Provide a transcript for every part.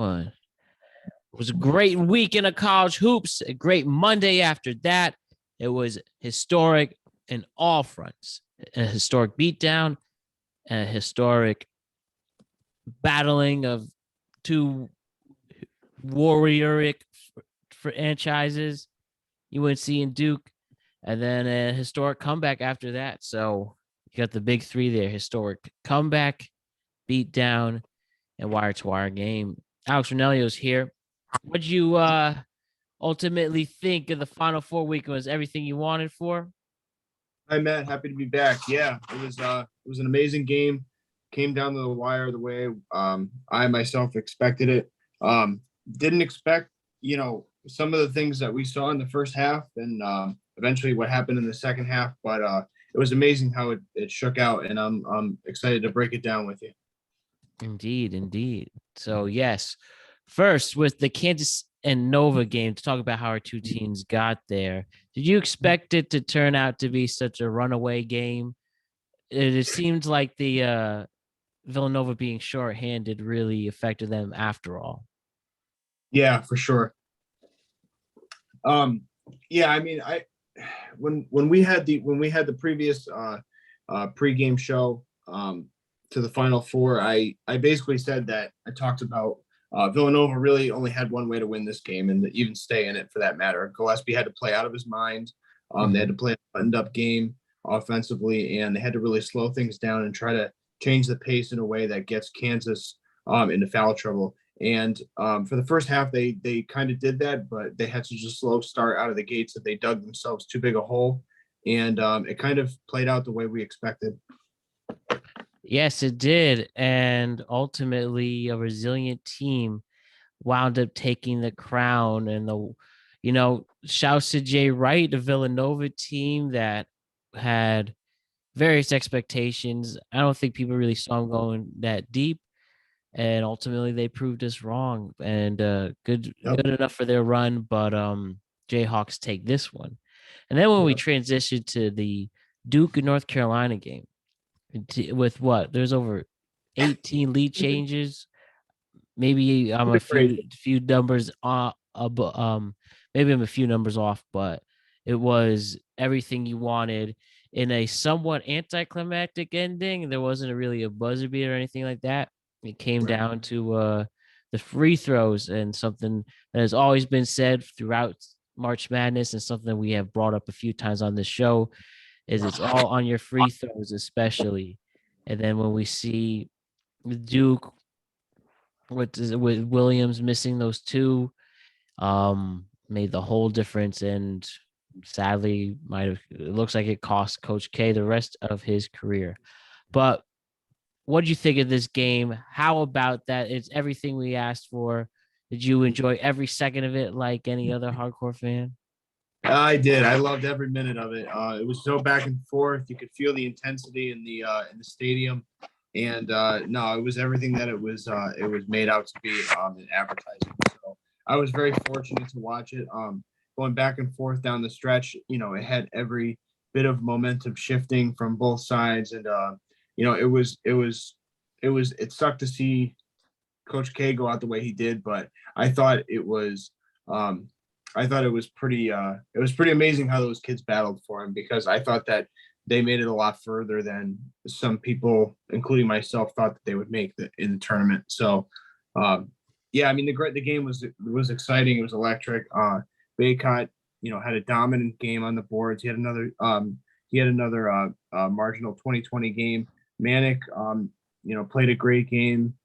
It was a great weekend of college hoops, a great Monday after that. It was historic in all fronts, a historic beatdown, a historic battling of two warrioric franchises, UNC and Duke, and then a historic comeback after that. So you got the big three there: historic comeback, beatdown, and wire to wire game. Alex Ranniello is here. What'd you ultimately think of the Final Four weekend? Was everything you wanted for? Hi Matt, happy to be back. Yeah, it was an amazing game. Came down to the wire the way I myself expected it. Didn't expect, some of the things that we saw in the first half and eventually what happened in the second half, but it was amazing how it shook out, and I'm excited to break it down with you. Indeed. So yes, first with the Kansas and Nova game, to talk about how our two teams got there. Did you expect it to turn out to be such a runaway game? It seemed like the Villanova being shorthanded really affected them after all. Yeah, for sure. Yeah, I mean, when we had the previous pregame show to the Final Four, I basically said that I talked about Villanova really only had one way to win this game and to even stay in it for that matter. Gillespie had to play out of his mind. They had to play a buttoned-up game offensively, and they had to really slow things down and try to change the pace in a way that gets Kansas into foul trouble. And for the first half, they kind of did that, but they had such a slow start out of the gates that they dug themselves too big a hole. And it kind of played out the way we expected. Yes, it did. And ultimately, a resilient team wound up taking the crown. And shouts to Jay Wright, the Villanova team that had various expectations. I don't think people really saw them going that deep. And ultimately, they proved us wrong. And good enough for their run. But Jayhawks take this one. And then when we transitioned to the Duke and North Carolina game, with what? There's over 18 lead changes. Maybe I'm a few numbers maybe I'm a few numbers off, but it was everything you wanted in a somewhat anticlimactic ending. There wasn't really a buzzer beat or anything like that. It came down to the free throws, and something that has always been said throughout March Madness and something we have brought up a few times on this show is it's all on your free throws, especially. And then when we see Duke with Williams missing those two, made the whole difference. And sadly, it looks like it cost Coach K the rest of his career. But what did you think of this game? How about that? It's everything we asked for. Did you enjoy every second of it like any other hardcore fan? I did. I loved every minute of it. It was so back and forth. You could feel the intensity in the stadium, and no, it was everything that it was made out to be in advertising. So I was very fortunate to watch it. Going back and forth down the stretch, it had every bit of momentum shifting from both sides, and it sucked to see Coach K go out the way he did, but I thought it was pretty amazing how those kids battled for him, because I thought that they made it a lot further than some people, including myself, thought that they would make in the tournament. So yeah, I mean, the game was exciting. It was electric. Baycott, had a dominant game on the boards. He had another marginal 20-20 game. Manic, played a great game,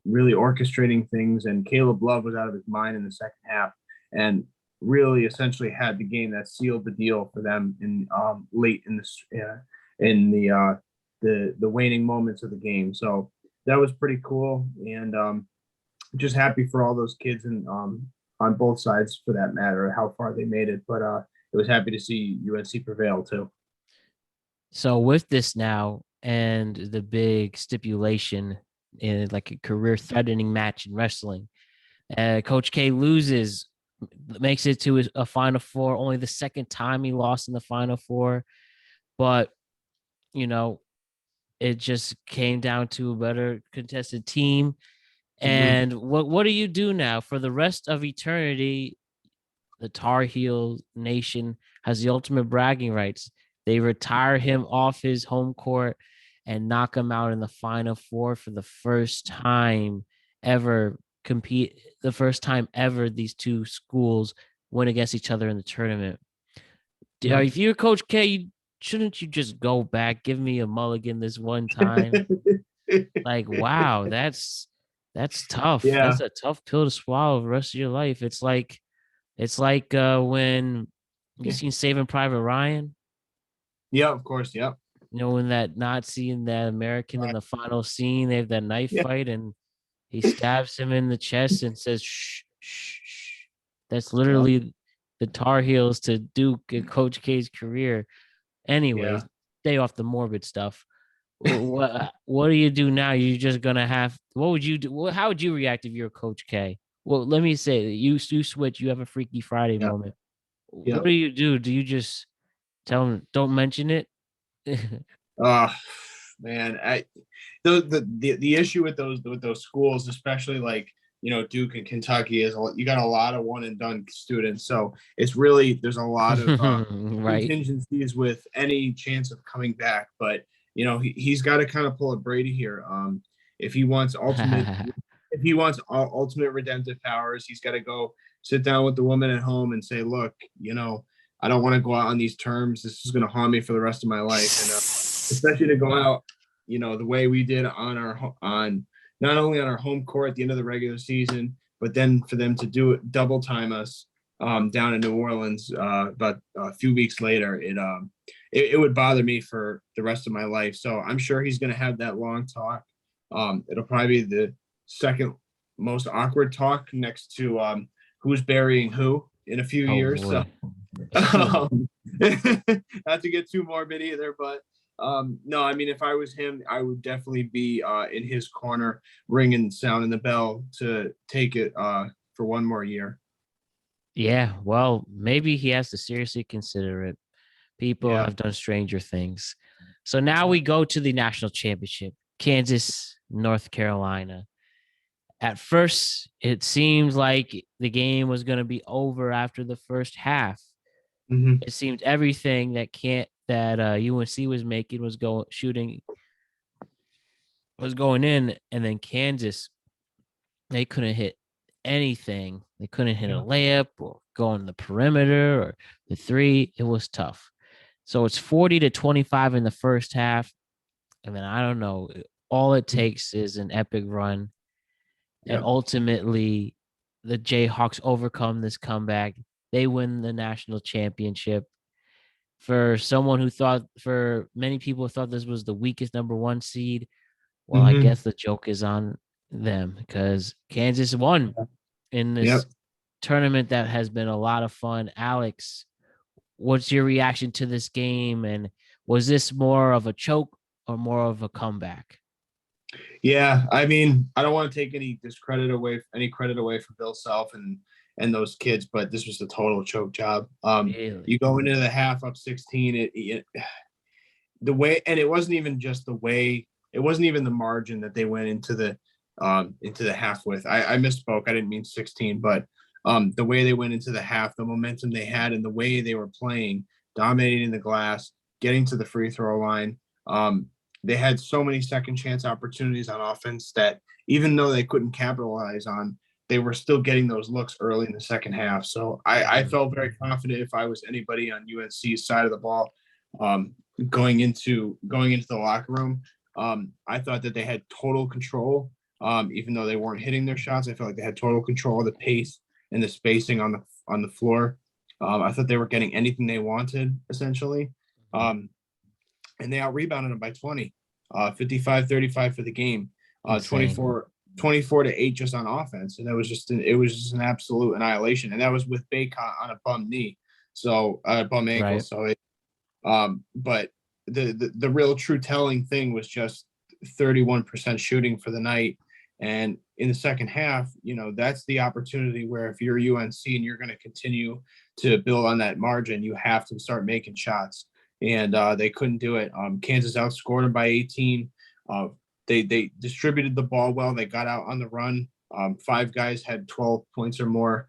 really orchestrating things. And Caleb Love was out of his mind in the second half, and really essentially had the game that sealed the deal for them in late in the waning moments of the game. So that was pretty cool, and just happy for all those kids and on both sides for that matter, how far they made it. But it was happy to see UNC prevail too. So with this now and the big stipulation in like a career-threatening match in wrestling, Coach K makes it to a Final Four, only the second time he lost in the Final Four. But, it just came down to a better contested team. Mhm. And what do you do now for the rest of eternity? The Tar Heel Nation has the ultimate bragging rights. They retire him off his home court and knock him out in the Final Four for the first time ever. Compete the first time ever these two schools went against each other in the tournament. Yep. If you're Coach K, shouldn't you just go back, give me a mulligan this one time? Like, wow, that's tough. Yeah. That's a tough pill to swallow the rest of your life. It's like when you seen Saving Private Ryan, Yeah, of course. Yep. when that Nazi and that American in Right. the final scene, they have that knife Yeah. fight and he stabs him in the chest and says, shh, shh, shh. That's Yep. literally the Tar Heels to Duke and Coach K's career. Yeah. Anyways, stay off the morbid stuff. What do you do now? You're just gonna have. What would you do? How would you react if you're Coach K? Well, let me say you switch. You have a Freaky Friday Yep. moment. What Yep. do you do? Do you just tell them don't mention it? Uh man, the issue with those schools, especially like Duke and Kentucky, is you got a lot of one and done students. So it's really there's a lot of Right. contingencies with any chance of coming back. But he's got to kind of pull a Brady here. If he wants ultimate, if he wants ultimate redemptive powers, he's got to go sit down with the woman at home and say, look, I don't want to go out on these terms. This is going to haunt me for the rest of my life. And especially to go out, the way we did on not only on our home court at the end of the regular season, but then for them to do it double time us down in New Orleans about a few weeks later, it would bother me for the rest of my life. So I'm sure he's going to have that long talk. It'll probably be the second most awkward talk next to who's burying who in a few Oh years. So boy. not to get too morbid either, but no, I mean, if I was him, I would definitely be in his corner, ringing, sounding the bell to take it for one more year. Yeah, well, maybe he has to seriously consider it. People Yeah. have done stranger things. So now we go to the national championship, Kansas, North Carolina. At first, it seemed like the game was going to be over after the first half. Mm-hmm. It seemed everything that UNC was making was going in, and then Kansas, they couldn't hit anything. They couldn't hit a Yeah. layup or go on the perimeter or the three. It was tough. So it's 40-25 in the first half. And then I don't know. All it takes is an epic run. And Yep. ultimately, the Jayhawks overcome this comeback. They win the national championship. For many people thought this was the weakest number one seed. Well, I Mm-hmm. guess the joke is on them because Kansas won in this Yep. tournament that has been a lot of fun. Alex, what's your reaction to this game? And was this more of a choke or more of a comeback? Yeah. I mean, I don't want to take any credit away from Bill Self and those kids, but this was a total choke job. Really? You go into the half up 16, the way, and it wasn't even just the way, it wasn't even the margin that they went into the half with. I misspoke. I didn't mean 16, but the way they went into the half, the momentum they had, and the way they were playing, dominating the glass, getting to the free throw line. They had so many second chance opportunities on offense that even though they couldn't capitalize on, they were still getting those looks early in the second half. So I Mhm. felt very confident if I was anybody on UNC's side of the ball. Going into the locker room. I thought that they had total control, even though they weren't hitting their shots. I felt like they had total control of the pace and the spacing on the floor. I thought they were getting anything they wanted essentially, um, and they out rebounded them by 20, 55-35 for the game, Insane. 24-8 just on offense, and it was just an absolute annihilation, and that was with Baycott on a bum knee, so bum ankle. Right. So but the real true telling thing was just 31% shooting for the night. And in the second half, that's the opportunity where if you're UNC and you're going to continue to build on that margin, you have to start making shots. And they couldn't do it. Kansas outscored them by 18. they distributed the ball well. They got out on the run. 5 guys had 12 points or more,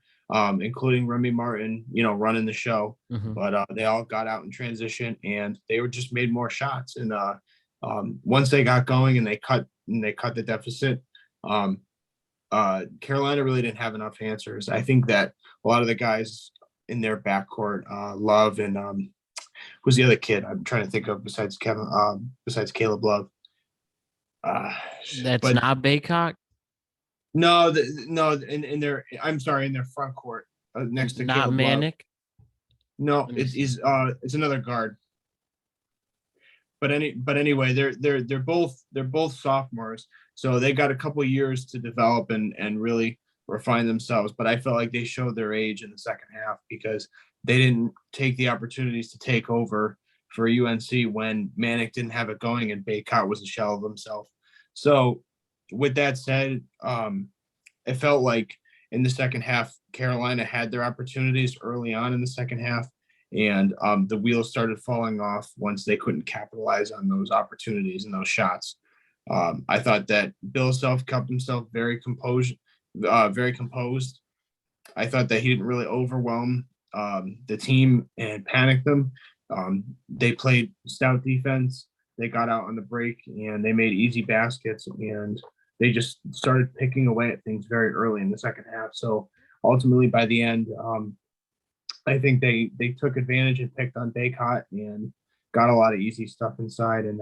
including Remy Martin, running the show. Mm-hmm. But they all got out in transition, and they were just made more shots. And once they got going and they cut the deficit, Carolina really didn't have enough answers. I think that a lot of the guys in their backcourt, Love and who's the other kid I'm trying to think of besides Caleb Love. That's But not Baycock. no, in their I'm sorry, in their front court next to Not Caleb Love. Manic. No, it's another guard. But anyway, they're both sophomores, so they got a couple years to develop and really refine themselves. But I felt like they showed their age in the second half because they didn't take the opportunities to take over for UNC when Manic didn't have it going and Baycott was a shell of himself. So with that said, it felt like in the second half, Carolina had their opportunities early on in the second half, and the wheels started falling off once they couldn't capitalize on those opportunities and those shots. I thought that Bill Self kept himself very composed. I thought that he didn't really overwhelm the team and panic them. They played stout defense. They got out on the break and they made easy baskets, and they just started picking away at things very early in the second half. So ultimately, by the end, I think they took advantage and picked on Baycott and got a lot of easy stuff inside, and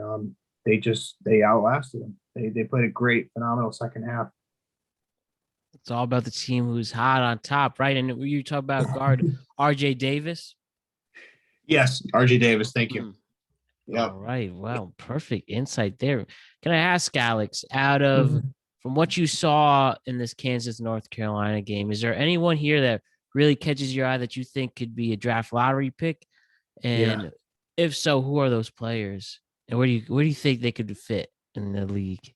they outlasted them. They played a great, phenomenal second half. It's all about the team who's hot on top, right? And you talk about guard RJ Davis. Yes, RJ Davis. Thank you. Yeah. All right. Well, perfect insight there. Can I ask, Alex, from what you saw in this Kansas North Carolina game, is there anyone here that really catches your eye that you think could be a draft lottery pick? And if so, who are those players? And where do you think they could fit in the league?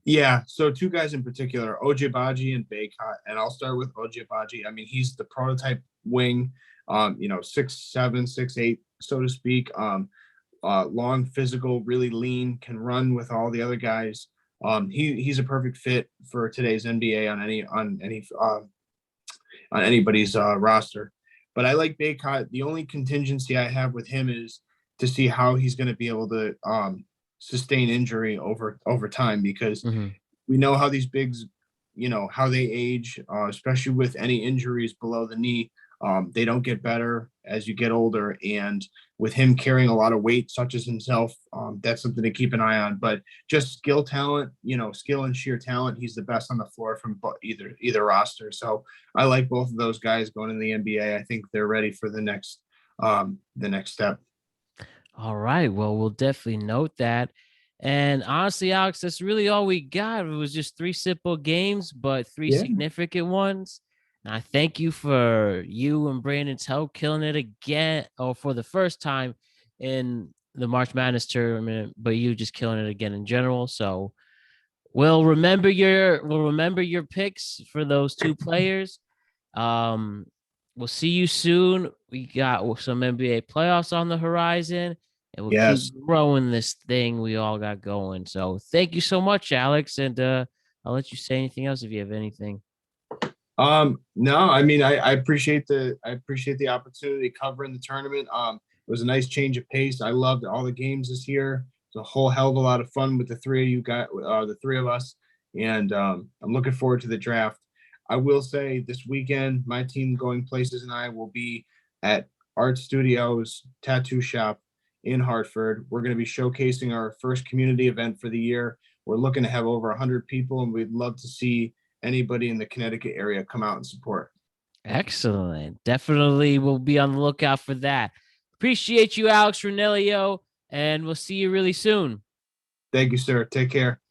Yeah, so 2 guys in particular, Ojibagi and Baycott, and I'll start with Ojibagi. I mean, he's the prototype wing, 6'7", 6'8", so to speak. Long, physical, really lean, can run with all the other guys. He's a perfect fit for today's NBA on anybody's roster. But I like Baycott. The only contingency I have with him is to see how he's going to be able to sustain injury over time, because we know how these bigs, how they age, especially with any injuries below the knee. They don't get better as you get older, and with him carrying a lot of weight, such as himself, that's something to keep an eye on. But just skill and sheer talent, he's the best on the floor from either roster. So I like both of those guys going in the NBA. I think they're ready for the next step. All right. Well, we'll definitely note that. And honestly, Alex, that's really all we got. It was just 3 simple games, but 3 significant ones. And I thank you for you and Brandon's help killing it again, or for the first time in the March Madness tournament, but you just killing it again in general. So we'll remember your picks for those 2 players. We'll see you soon. We got some NBA playoffs on the horizon, and we'll keep growing this thing we all got going. So thank you so much, Alex. And I'll let you say anything else if you have anything. No, I mean, I appreciate the opportunity covering the tournament. It was a nice change of pace. I loved all the games this year. It's a whole hell of a lot of fun with the 3 of us. And I'm looking forward to the draft. I will say this weekend, my team Going Places and I will be at Art Studios Tattoo Shop in Hartford. We're going to be showcasing our first community event for the year. We're looking to have over 100 people, and we'd love to see anybody in the Connecticut area come out and support. Excellent. Definitely will be on the lookout for that. Appreciate you, Alex Ranniello, and we'll see you really soon. Thank you, sir. Take care.